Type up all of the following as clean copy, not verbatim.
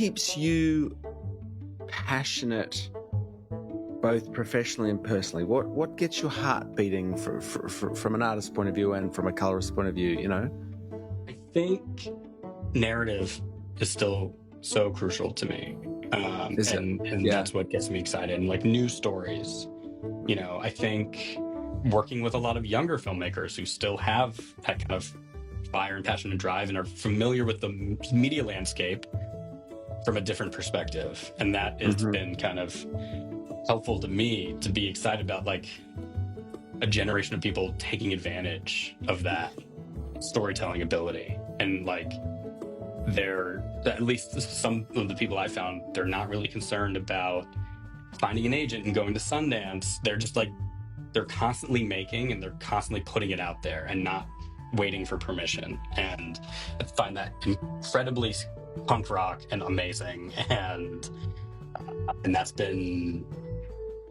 keeps you passionate, both professionally and personally? What gets your heart beating from an artist's point of view and from a colorist's point of view, you know? I think narrative is still so crucial to me. And that's what gets me excited. And like new stories, you know, I think working with a lot of younger filmmakers who still have that kind of fire and passion and drive and are familiar with the media landscape from a different perspective. And that has been kind of helpful to me to be excited about, like, a generation of people taking advantage of that storytelling ability. And like, they're, at least some of the people I found, they're not really concerned about finding an agent and going to Sundance. They're just like, they're constantly making and they're constantly putting it out there and not waiting for permission. And I find that incredibly punk rock and amazing. And that's been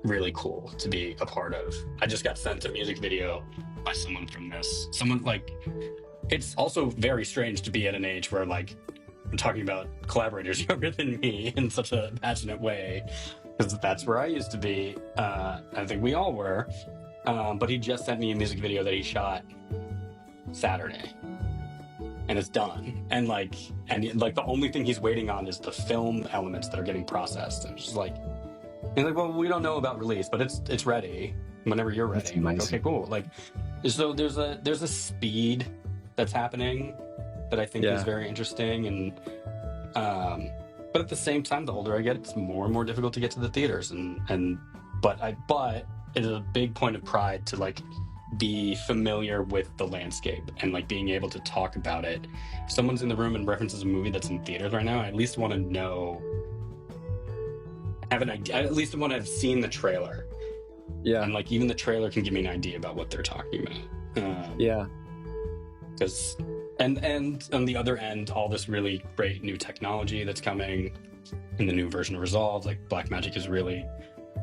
really cool to be a part of. I just got sent a music video by someone from this. Someone, like, it's also very strange to be at an age where, like, I'm talking about collaborators younger than me in such a passionate way, because that's where I used to be. I think we all were. But he just sent me a music video that he shot Saturday, and it's done. And like the only thing he's waiting on is the film elements that are getting processed. And it's just like, he's like, well, we don't know about release, but it's ready whenever you're ready. I'm like, okay, cool. Like, so there's a speed that's happening that I think is very interesting. And but at the same time, the older I get, it's more and more difficult to get to the theaters. But it is a big point of pride to like be familiar with the landscape and like being able to talk about it. If someone's in the room and references a movie that's in theaters right now, I at least want to know, have an idea. I at least want to have seen the trailer. Yeah. And like even the trailer can give me an idea about what they're talking about. Because and on the other end, all this really great new technology that's coming in the new version of Resolve, like Blackmagic is really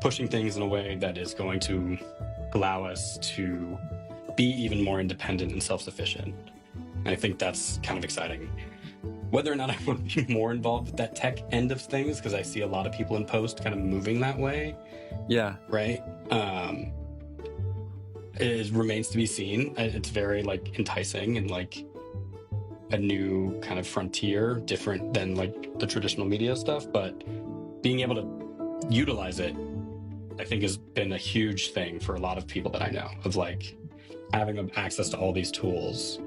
pushing things in a way that is going to allow us to be even more independent and self-sufficient. And I think that's kind of exciting. Whether or not I want to be more involved with that tech end of things, because I see a lot of people in post kind of moving that way. Yeah. Right? It remains to be seen. It's very like enticing and like a new kind of frontier, different than like the traditional media stuff, but being able to utilize it, I think, has been a huge thing for a lot of people that I know, of like having access to all these tools.